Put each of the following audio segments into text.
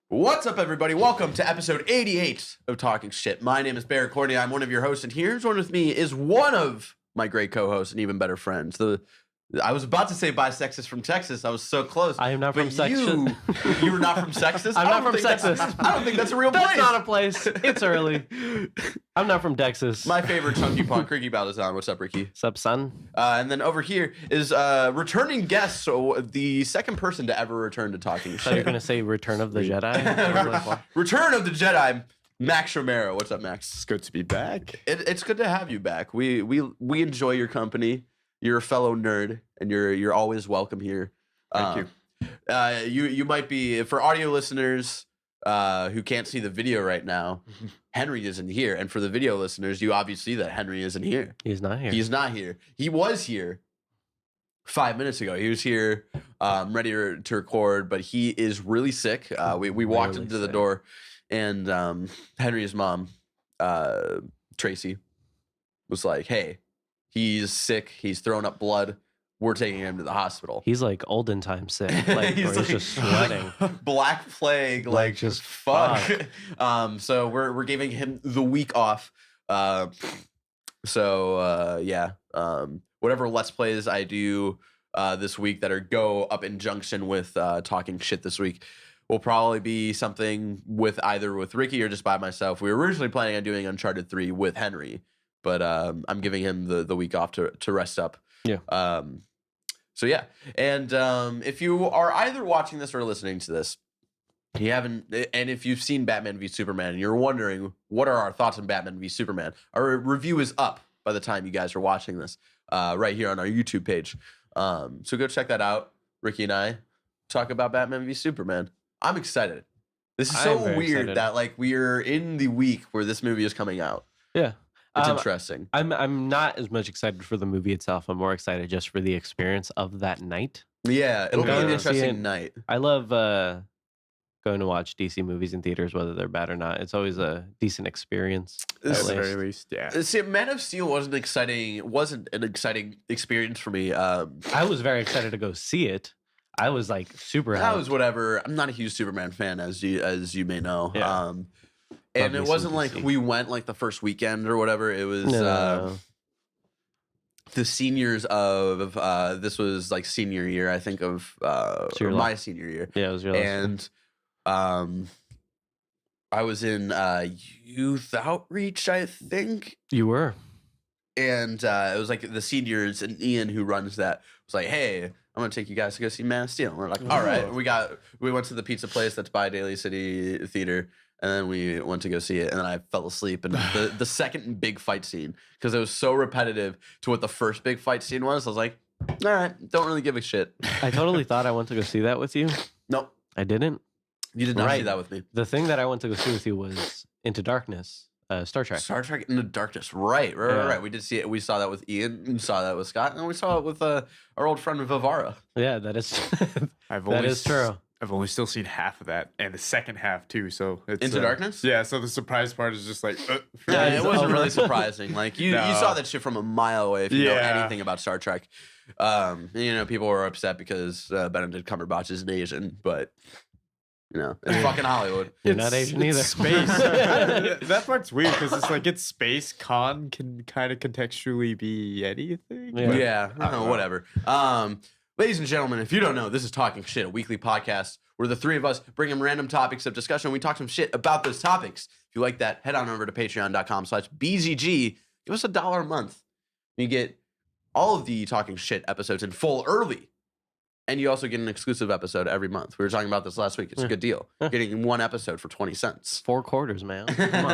What's up, everybody? Welcome to episode 88 of Talking Shit. My name is Barrett. I'm one of your hosts, and here's one with me is one of my great co-hosts and even better friends. I was about to say bisexist from Texas. I was so close. I am not from Texas. You were not from Texas? I'm not from Texas. I don't think that's a real place. That's not a place. It's early. I'm not from Texas. My favorite chunky punk, Ricky Baldazan. What's up, Ricky? What's up, son? And then over here is returning guest, so the second person to ever return to Talking Shit. So you're going to say Return of the Jedi? Return of the Jedi, Max Romero. What's up, Max? It's good to be back. It's good to have you back. We enjoy your company. You're a fellow nerd, and you're always welcome here. Thank you. You might be, for audio listeners who can't see the video right now, Henry isn't here. And for the video listeners, you obviously see that Henry isn't here. He's not here. He's not here. He was here 5 minutes ago. He was here ready to record, but he is really sick. We walked into the door, and Henry's mom, Tracy, was like, hey, he's sick. He's throwing up blood. We're taking him to the hospital. He's like olden time sick. Like, he's just sweating. Black plague. Like just fuck. So we're giving him the week off. Whatever Let's Plays I do this week that go up in junction with Talking Shit this week will probably be something with either with Ricky or just by myself. We were originally planning on doing Uncharted 3 with Henry, but I'm giving him the week off to rest up. Yeah. So yeah, and if you are either watching this or listening to this, you haven't, and if you've seen Batman v Superman and you're wondering what are our thoughts on Batman v Superman, our review is up by the time you guys are watching this, right here on our YouTube page. So go check that out. Ricky and I talk about Batman v Superman. I'm excited. This is so weird that like we are in the week where this movie is coming out. Yeah. It's interesting. I'm not as much excited for the movie itself. I'm more excited just for the experience of that night. Yeah, it'll be an interesting night. I love going to watch DC movies in theaters, whether they're bad or not. It's always a decent experience. At the very least, yeah. See, Man of Steel wasn't an exciting experience for me. I was very excited to go see it. I was like super happy. That was whatever. I'm not a huge Superman fan, as you may know. Yeah. And it wasn't like we went like the first weekend or whatever. It was the seniors of this was like senior year, I think, of my senior year. Yeah, it was your last and I was in youth outreach, I think. You were. And it was like the seniors, and Ian, who runs that, was like, hey, I'm gonna take you guys to go see Man of Steel. And we're like, all right. We went to the pizza place that's by Daly City Theater. And then we went to go see it, and then I fell asleep. And the second big fight scene, because it was so repetitive to what the first big fight scene was, I was like, all right, don't really give a shit. I totally thought I went to go see that with you. Nope. I didn't. You did not see that with me. The thing that I went to go see with you was Into Darkness, Star Trek. Star Trek Into Darkness. Right. We did see it. We saw that with Ian, and saw that with Scott, and we saw it with our old friend Vivara. Yeah, that is that is true. I've only still seen half of that, and the second half too. So it's Into Darkness. Yeah. So the surprise part is just like. Yeah, it wasn't really surprising. Like you saw that shit from a mile away if you know anything about Star Trek. People were upset because Benedict Cumberbatch is an Asian, but it's fucking Hollywood. You're not Asian either. Space. That part's weird because it's like it's space. Con can kind of contextually be anything. Yeah. Whatever. Ladies and gentlemen, if you don't know, this is Talking Shit, a weekly podcast where the three of us bring in random topics of discussion. We talk some shit about those topics. If you like that, head on over to patreon.com/BZG. Give us $1 a month. You get all of the Talking Shit episodes in full early. And you also get an exclusive episode every month. We were talking about this last week. It's a good deal. Getting one episode for 20 cents. 4 quarters, man. Come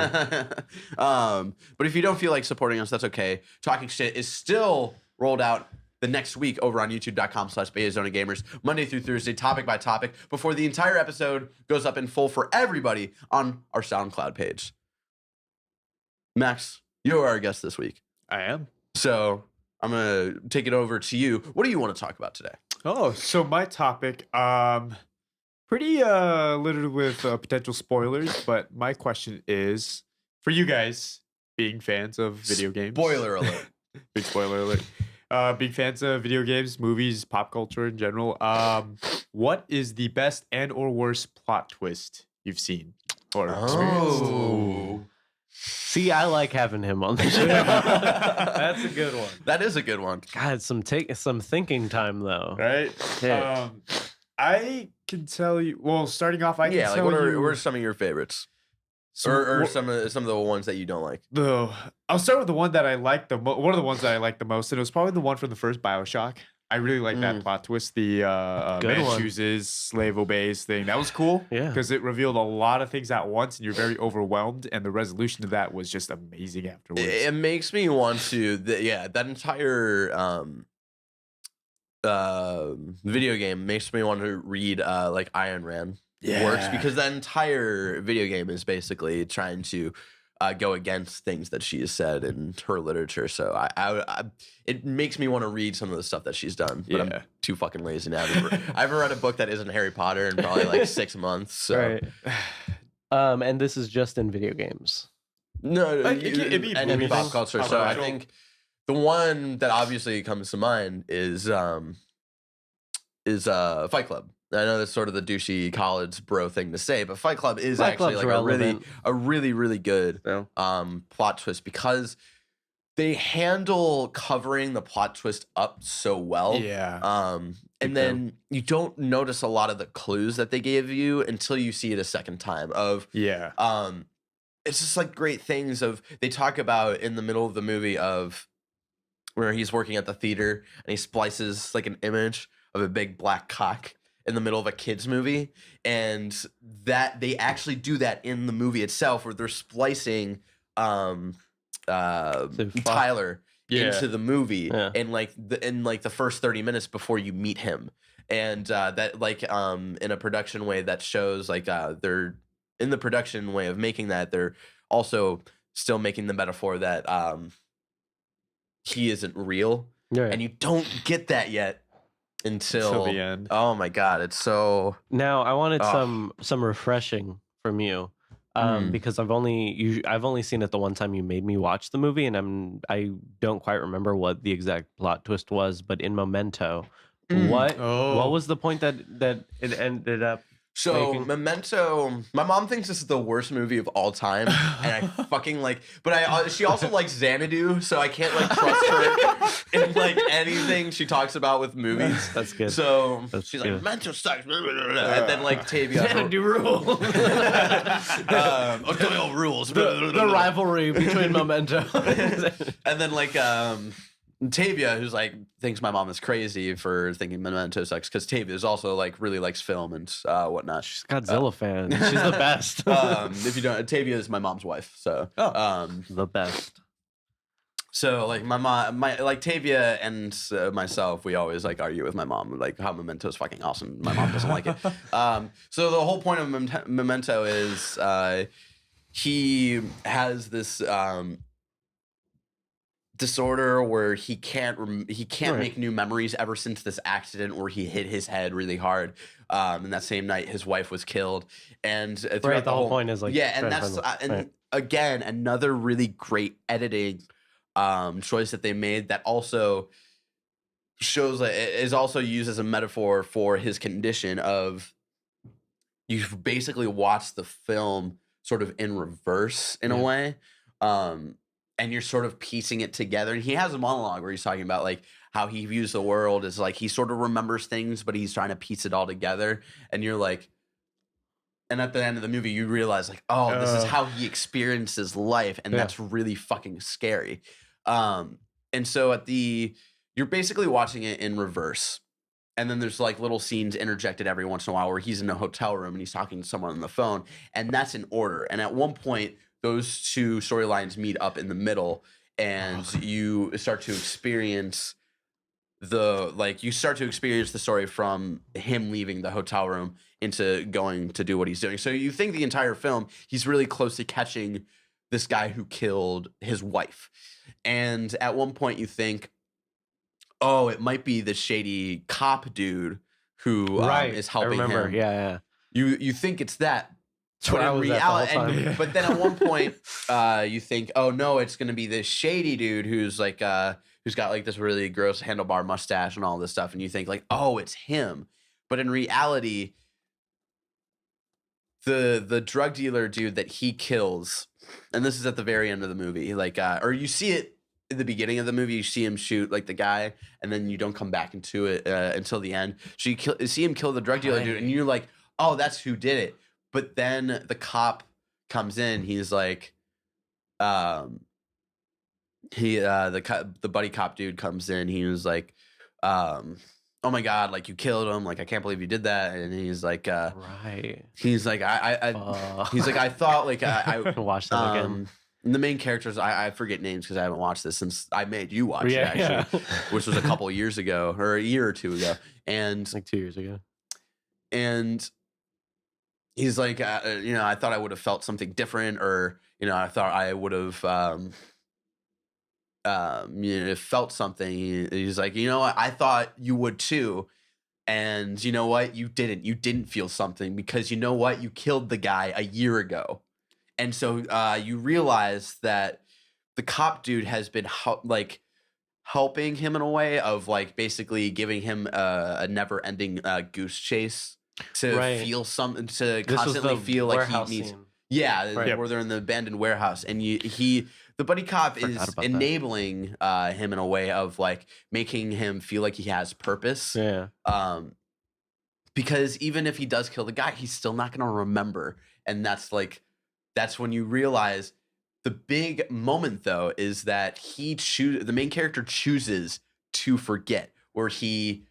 on. But if you don't feel like supporting us, that's okay. Talking Shit is still rolled out the next week over on youtube.com/BetaZonaGamers, Monday through Thursday, topic by topic, before the entire episode goes up in full for everybody on our SoundCloud page. Max, you are our guest this week. I am. So I'm going to take it over to you. What do you want to talk about today? Oh, so my topic, pretty littered with potential spoilers, but my question is, for you guys being fans of video games. Spoiler alert. Big spoiler alert. Big fans of video games, movies, pop culture in general. What is the best and or worst plot twist you've seen or experienced? Oh. See, I like having him on the show. That's a good one. That is a good one. God, some thinking time though. Right? Shit. I can tell you. Well, starting off, I can Yeah, like tell what you. are some of your favorites? some- Or what- some of the ones that you don't like? I'll start with the one that I like one of the ones that I like the most, and it was probably the one from the first Bioshock. I really like that plot twist. The Good man one. chooses, slave obeys thing. That was cool. Yeah. Because it revealed a lot of things at once, and you're very overwhelmed. And the resolution to that was just amazing afterwards. It makes me want to. That entire video game makes me want to read like Iron Man works, because that entire video game is basically trying to go against things that she has said in her literature. So it makes me want to read some of the stuff that she's done, but I'm too fucking lazy now. I haven't read a book that isn't Harry Potter in probably like 6 months. So. Right. And this is just in video games. No, it'd be and in movies. pop culture. Pop So I culture. think the one that obviously comes to mind is Fight Club. I know that's sort of the douchey college bro thing to say, but Fight Club is Fight actually Club's like relevant. a really good Yeah. plot twist, because they handle covering the plot twist up so well. Yeah. And then you don't notice a lot of the clues that they gave you until you see it a second time. Yeah. It's just like great things they talk about in the middle of the movie of where he's working at the theater and he splices like an image of a big black cock in the middle of a kids movie, and that they actually do that in the movie itself, where they're splicing Tyler into the movie in the first 30 minutes before you meet him, and that like in a production way that shows like they're in the production way of making that, they're also still making the metaphor that he isn't real, and you don't get that yet until the end. Oh my god, it's so. Now I wanted some refreshing from you, because I've only seen it the one time you made me watch the movie, and I don't quite remember what the exact plot twist was. But in Memento, what was the point that it ended up? So making? Memento, my mom thinks this is the worst movie of all time, and I fucking like. But she also likes Xanadu, so I can't like trust her in like anything she talks about with movies. That's good. So she's good. like, Memento sucks, blah, blah, blah, blah. And then like Tavia, Xanadu rules. Doyle rules. the rivalry between Memento. And then like Tavia, who's like thinks my mom is crazy for thinking Memento sucks, because Tavia is also like really likes film and whatnot. She's a Godzilla fan. She's the best. If you don't, Tavia is my mom's wife. So The best. so like my mom, like Tavia and myself, we always like argue with my mom like how Memento is fucking awesome. My mom doesn't like it. So the whole point of Memento is he has this disorder where he can't make new memories ever since this accident where he hit his head really hard. And that same night his wife was killed. And throughout The whole point is like and that's again another really great editing choice that they made that also shows that it is also used as a metaphor for his condition of you've basically watched the film sort of in reverse in a way. And you're sort of piecing it together. And he has a monologue where he's talking about like how he views the world as like he sort of remembers things, but he's trying to piece it all together. And you're like, and at the end of the movie, you realize like, oh, this is how he experiences life. And that's really fucking scary. And so you're basically watching it in reverse. And then there's like little scenes interjected every once in a while where he's in a hotel room and he's talking to someone on the phone. And that's in order. And at one point, those two storylines meet up in the middle, and you start to experience the story from him leaving the hotel room into going to do what he's doing. So you think the entire film, he's really closely catching this guy who killed his wife. And at one point you think, oh, it might be the shady cop dude who is helping him. Yeah. You think it's that. That's where I was at the whole time. But then at one point, you think, oh no, it's going to be this shady dude who's like who's got like this really gross handlebar mustache and all this stuff, and you think like, oh, it's him, but in reality, the drug dealer dude that he kills, and this is at the very end of the movie, like or you see it in the beginning of the movie, you see him shoot like the guy, and then you don't come back into it until the end. So you see him kill the drug dealer dude, and you're like, oh, that's who did it. But then the cop comes in, he's like, the buddy cop dude comes in, he was like, oh my God, like you killed him, like I can't believe you did that. And he's like, Right. he's like, he's like, I thought like I Watch that again. the main characters, I forget names because I haven't watched this since I made you watch it, actually, which was a couple of years ago or a year or two ago, and like 2 years ago. And he's like, I thought I would have felt something different, or I thought I would have felt something. He's like, what? I thought you would too. And you know what? You didn't. You didn't feel something because you know what? You killed the guy a year ago. And so you realize that the cop dude has been helping him in a way of like basically giving him a never-ending goose chase to feel something, to constantly feel like he needs. Scene. Yeah, where they're in the abandoned warehouse, and the buddy cop is enabling him in a way of like making him feel like he has purpose. Yeah. Because even if he does kill the guy, he's still not going to remember, and that's when you realize the big moment though is that the main character chooses to forget, where he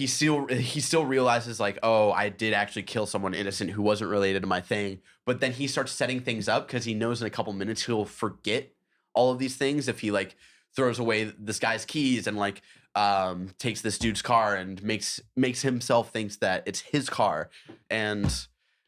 still realizes like, oh, I did actually kill someone innocent who wasn't related to my thing. But then he starts setting things up because he knows in a couple minutes he'll forget all of these things if he like throws away this guy's keys and like takes this dude's car and makes himself thinks that it's his car. And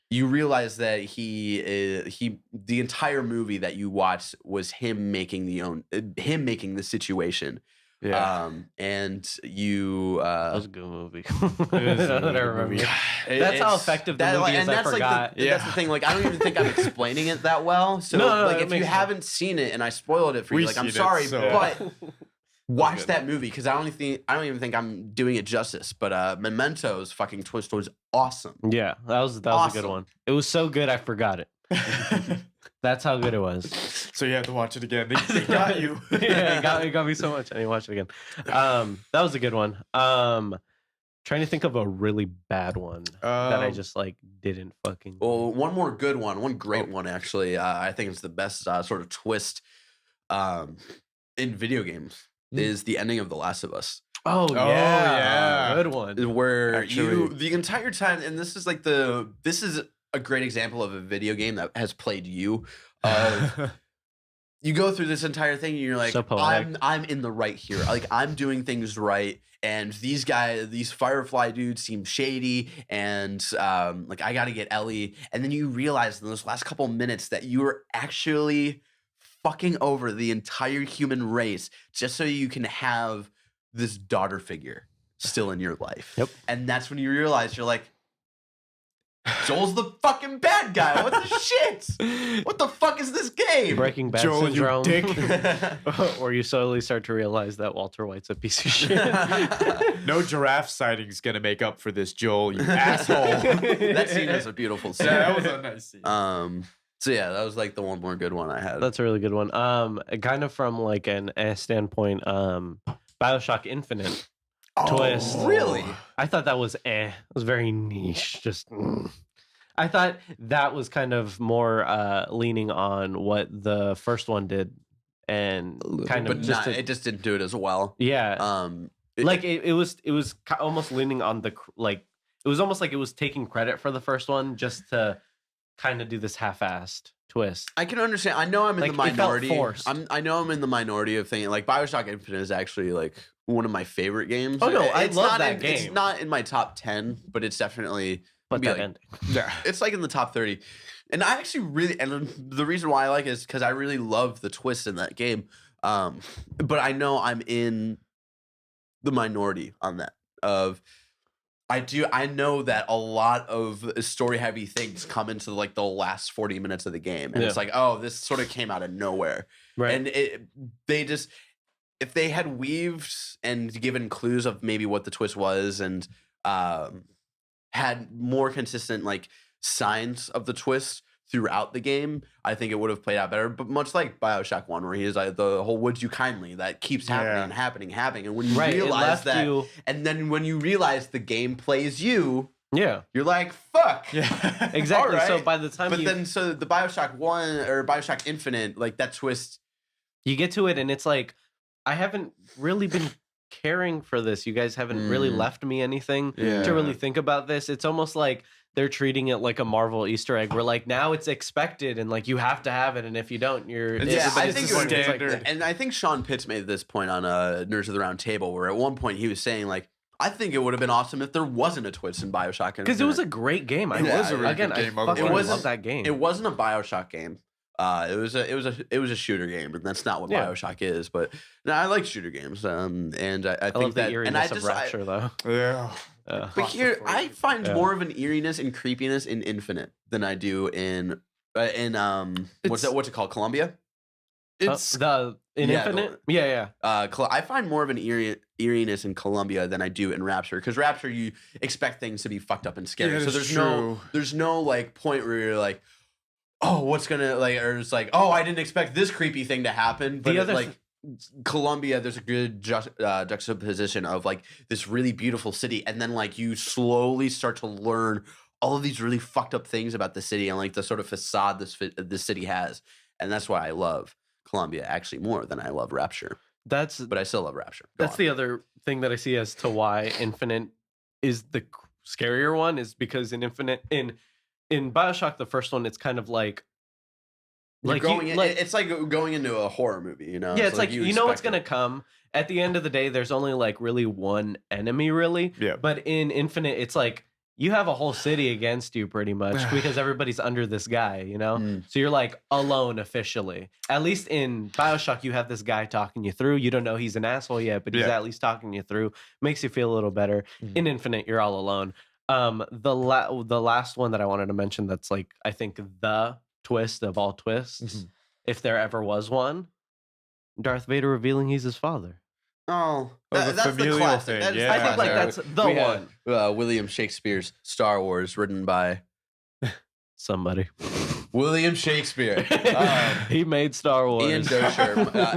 you realize that the entire movie that you watched was him making the situation. Yeah. And you that was a good movie. Movie. That's how effective the movie is. I forgot. That's the thing. Like, I don't even think I'm explaining it that well. So, like, if you haven't seen it and I spoiled it for you, like, I'm sorry, but watch that movie because I don't even think I'm doing it justice. But Memento's fucking twist was awesome. Yeah, that was awesome. A good one. It was so good I forgot it. That's how good it was. So you have to watch it again. They got you. Yeah, it got me so much. I need to watch it again. That was a good one. Trying to think of a really bad one that I just like didn't fucking. Well, one more good one, one great one actually. I think it's the best sort of twist in video games is the ending of The Last of Us. Oh yeah, good one. Where actually, the entire time, and this is a great example of a video game that has played you. You go through this entire thing and you're like, so I'm in the right here. Like I'm doing things right. And these Firefly dudes seem shady. And like I got to get Ellie. And then you realize in those last couple minutes that you were actually fucking over the entire human race just so you can have this daughter figure still in your life. Yep. And that's when you realize you're like, Joel's the fucking bad guy. What the shit? What the fuck is this game? Breaking Bad Joel, syndrome. you dick. Or you slowly start to realize that Walter White's a piece of shit. No giraffe sighting's gonna make up for this, Joel, you asshole. That scene is a beautiful scene. Yeah, that was a nice scene. So yeah, that was like the one more good one I had. That's a really good one. Kind of from like an standpoint, Bioshock Infinite. Twist. Really? I thought that was It was very niche. I thought that was kind of more leaning on what the first one did, and kind of it just didn't do it as well. Yeah. It was almost leaning on the like. It was almost like it was taking credit for the first one just to kind of do this half-assed twist. I can understand. I know I'm in the minority. I know I'm in the minority of thinking like Bioshock Infinite is actually like one of my favorite games. Oh no, I love that game. It's not in my top 10, but it's definitely ending. Yeah, it's like in the top 30. And I actually really, and the reason why I like it is because I really love the twist in that game. But I know I'm in the minority on that. I know that a lot of story heavy things come into like the last 40 minutes of the game. And it's like, oh, this sort of came out of nowhere. Right. And they just, if they had weaved and given clues of maybe what the twist was and had more consistent like signs of the twist throughout the game, I think it would have played out better. But much like Bioshock 1, where he is like the whole "would you kindly" that keeps happening and happening, and when you realize that, and then when you realize the game plays you, you're like, fuck, exactly. Right. So by the time, so the Bioshock 1 or Bioshock Infinite, like that twist, you get to it, and it's like, I haven't really been caring for this. You guys haven't really left me anything to really think about this. It's almost like they're treating it like a Marvel Easter egg, where like now it's expected and like you have to have it, and if you don't, you're I think standard. And I think Sean Pitts made this point on Nerds of the Round Table, where at one point he was saying like, I think it would have been awesome if there wasn't a twist in Bioshock, because it was a great game. It was a really good game. I love that game. It wasn't a Bioshock game. It was a shooter game, but that's not what Bioshock is. But no, I like shooter games. And I think love that the eeriness of Rapture, though. Yeah. But here, I find more of an eeriness and creepiness in Infinite than I do in what's it called, Columbia? It's Infinite. I find more of an eeriness in Columbia than I do in Rapture, because Rapture you expect things to be fucked up and scary. So there's no like point where you're like, oh, what's gonna like, or it's like, oh, I didn't expect this creepy thing to happen. But Columbia, there's a good juxtaposition of like this really beautiful city, and then like you slowly start to learn all of these really fucked up things about the city and like the sort of facade this city has, and that's why I love Columbia actually more than I love Rapture. But I still love Rapture. That's the other thing that I see as to why Infinite is the scarier one, is because in Infinite in Bioshock, the first one, it's kind of like it's like going into a horror movie, you know? Yeah, it's like you know what's gonna come. At the end of the day, there's only like really one enemy, really. Yeah. But in Infinite, it's like you have a whole city against you pretty much, because everybody's under this guy, you know? So you're like alone officially. At least in Bioshock, you have this guy talking you through. You don't know he's an asshole yet, but he's at least talking you through. Makes you feel a little better. In Infinite, you're all alone. The last one that I wanted to mention, that's like, I think the twist of all twists, if there ever was one, Darth Vader revealing he's his father. Oh, that's the classic. I think like that's the one. William Shakespeare's Star Wars, written by somebody. William Shakespeare. He made Star Wars.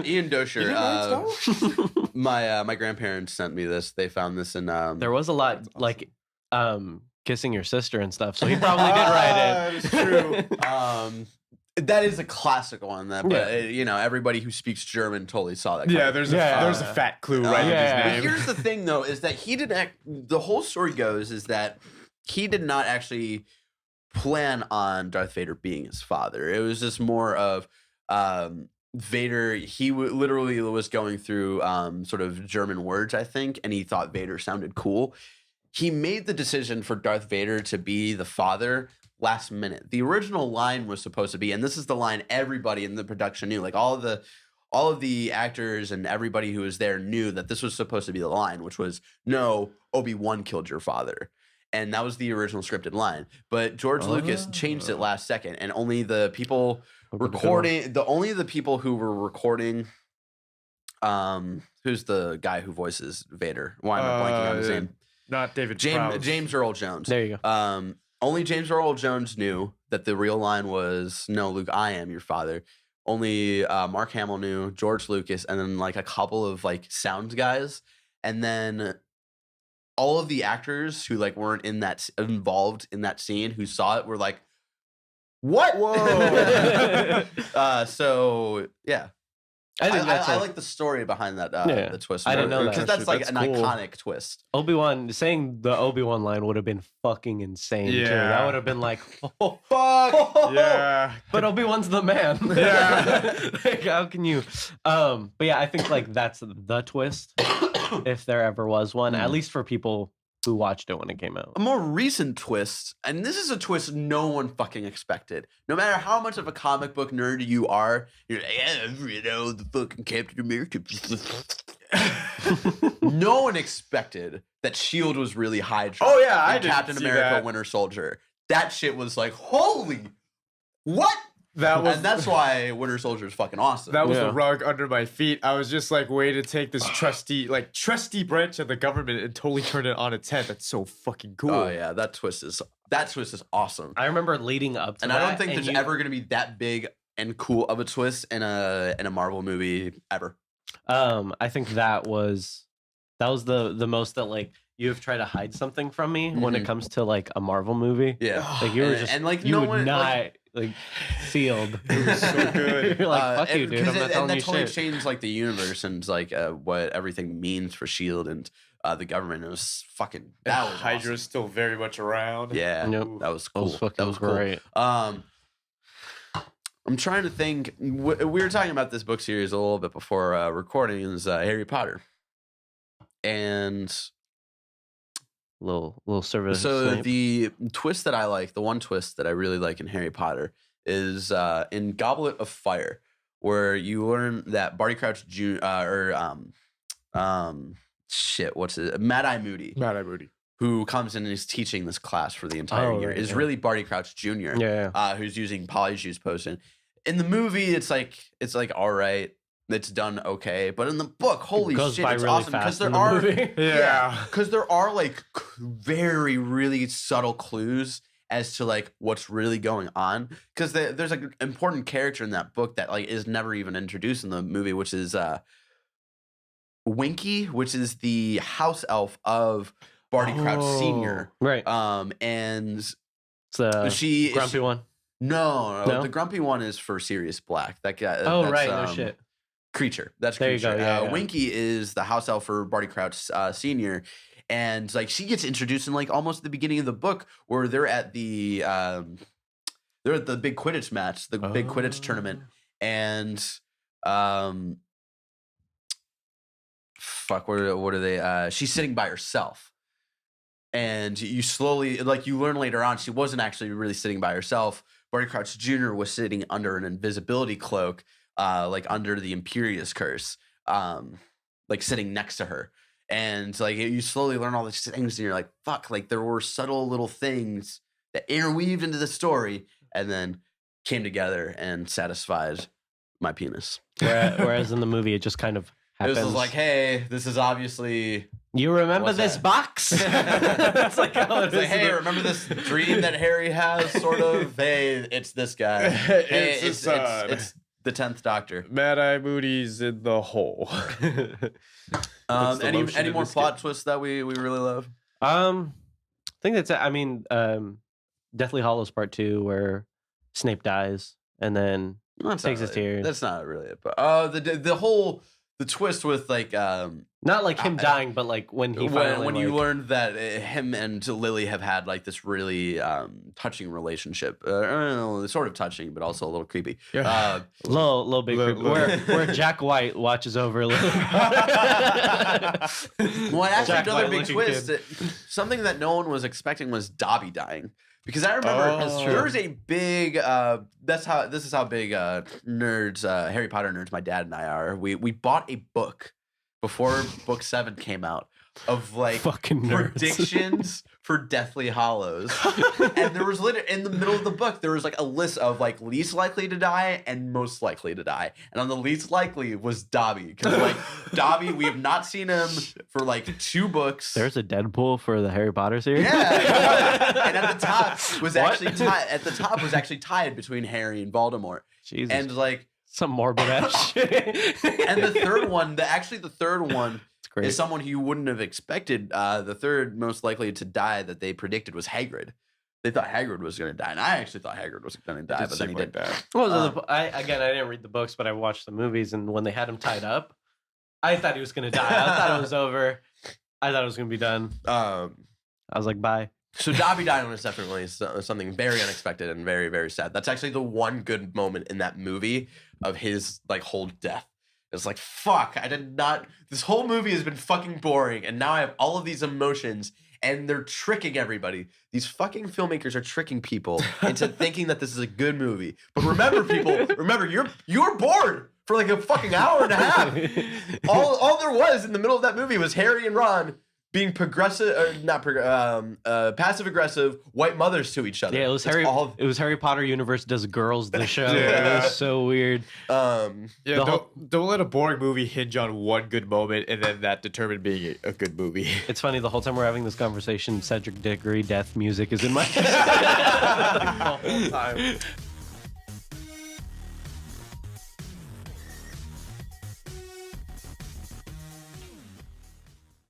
Ian Dosher. My grandparents sent me this. They found this in. There was a lot like kissing your sister and stuff, so he probably did write it. It's true. That is a classic one. But everybody who speaks German totally saw that. There's a fat clue right in his name. But here's the thing, though, is that he didn't. The whole story goes is that he did not actually plan on Darth Vader being his father. It was just more of Vader. He literally was going through sort of German words, I think, and he thought Vader sounded cool. He made the decision for Darth Vader to be the father last minute. The original line was supposed to be, and this is the line everybody in the production knew, like all of the actors and everybody who was there knew that this was supposed to be the line, which was, no, Obi-Wan killed your father. And that was the original scripted line. But George Lucas changed it last second, and only the people recording, the people who were recording, who's the guy who voices Vader? Why am I blanking on his name? Not David James Earl Jones. There you go. Only James Earl Jones knew that the real line was, no, Luke, I am your father. Only Mark Hamill knew, George Lucas, and then like a couple of like sound guys. And then all of the actors who like weren't involved in that scene who saw it were like, what? Whoa. So yeah. I like the story behind that the twist. I didn't know that, because that's like an iconic twist. Obi-Wan saying the Obi-Wan line would have been fucking insane too. That would have been like, oh fuck. Yeah. But Obi-Wan's the man. Yeah. Like, how can you? But yeah, I think like that's the twist, if there ever was one. At least for people who watched it when it came out. A more recent twist, and this is a twist no one fucking expected. No matter how much of a comic book nerd you are, you're like, the fucking Captain America. No one expected that S.H.I.E.L.D. was really Hydra. Oh yeah, I Captain America that. Winter Soldier. That shit was like, holy, what? That was And that's why Winter Soldier is fucking awesome. that was Yeah. the rug under my feet. I was just like, way to take this trusty branch of the government and totally turn it on its head. That's so fucking cool. Oh yeah, that twist is awesome. I remember leading up to And that. I don't think and there's ever gonna be that big and cool of a twist in a Marvel movie ever. I think that was the most that like you have tried to hide something from me when it comes to like a Marvel movie. Yeah, Like you were And- just and, like, you no would one- not like sealed. It was so good. You're like fuck you, and- dude. 'cause I'm not and telling that you totally shit. changed like the universe and like what everything means for Shield and the government. It was fucking that was Hydra's awesome. still very much around. Yeah, Yep. that was That cool. was fucking that was cool. great. I'm trying to think. We were talking about this book series a little bit before recording. Is Harry Potter, and Little service. so the twist that I like, the one twist that I really like in Harry Potter is in Goblet of Fire, where you learn that Barty Crouch Jr. What's it? Mad-Eye Moody, Mad-Eye Moody. who comes in and is teaching this class for the entire Oh, year, right, is yeah. really Barty Crouch Jr. Yeah. Who's using Polyjuice Potion. In the movie, it's like all right, it's done okay, but in the book, holy Goes shit, by it's really awesome because fast there in the are movie. Yeah. because there are like very really subtle clues as to like what's really going on, because there's like an important character in that book that like is never even introduced in the movie, which is Winky, which is the house elf of Barty Crouch Senior. Right. And It's the she grumpy one. No, No? the grumpy one is for Sirius Black. That guy. Oh that's, right, no shit. Creature. That's There you Creature. go, yeah. Winky is the house elf for Barty Crouch Senior, and like she gets introduced in like almost the beginning of the book, where they're at the big Quidditch match, the big Quidditch tournament, and fuck, what are they? She's sitting by herself. And you slowly, like you learn later on, she wasn't actually really sitting by herself. Barty Crouch Jr. was sitting under an invisibility cloak, like under the Imperious curse, like sitting next to her. And like you slowly learn all these things, and you're like, fuck, like there were subtle little things that interweaved into the story and then came together and satisfied my penis. Whereas in the movie, it just kind of It happens. was like, hey, this is obviously. You remember What's this that? box? That's like how it It's like, is. hey, remember this dream that Harry has? Sort of. Hey, it's this guy. Hey, It's his son. it's the 10th Doctor. Mad-Eye Moody's in the hole. That's the Any lotion in more the skin. plot twists that we really love? I think that's it. I mean, Deathly Hallows Part 2, where Snape dies and then That's takes not his really, tears. That's not really it. But the twist with like not like him dying, but like when he finally when you like- learned that him and Lily have had like this really touching relationship. I don't know, sort of touching, but also a little creepy. little big Little- creep, where Jack White watches over Lily. Well, actually, Jack another big White-looking twist. kid. Something that no one was expecting was Dobby dying. Because I remember Oh. That's true. there was a big. This is how big nerds, Harry Potter nerds, my dad and I are. We bought a book before Book 7 came out of like Fucking nerds. predictions for Deathly Hallows, and there was literally in the middle of the book there was like a list of like least likely to die and most likely to die, and on the least likely was Dobby, because like Dobby, we have not seen him for like 2 books. There's a Deadpool for the Harry Potter series. Yeah, and at the top was What? actually tied. At the top was actually tied between Harry and Voldemort, Jesus, and like, some morbid ass shit. and the third one, the third one It's great. is someone who you wouldn't have expected. The third most likely to die that they predicted was Hagrid. They thought Hagrid was going to die, and I actually thought Hagrid was going to die, but then he didn't. What was I didn't read the books, but I watched the movies, and when they had him tied up, I thought he was gonna die. I thought it was over. I thought it was gonna be done. I was like, bye. So Dobby dying was definitely something very unexpected and very, very sad. That's actually the one good moment in that movie of his like whole death. It's like, fuck, I did not. This whole movie has been fucking boring, and now I have all of these emotions, and they're tricking everybody. These fucking filmmakers are tricking people into thinking that this is a good movie. But remember, people, you're bored for like a fucking hour and a half. All there was in the middle of that movie was Harry and Ron being progressive, or not passive aggressive white mothers to each other. Yeah, it was It was Harry Potter universe does girls the show. Yeah. It was so weird. Don't let a boring movie hinge on one good moment and then that determine being a good movie. It's funny, the whole time we're having this conversation, Cedric Diggory death music is in my head. The whole time.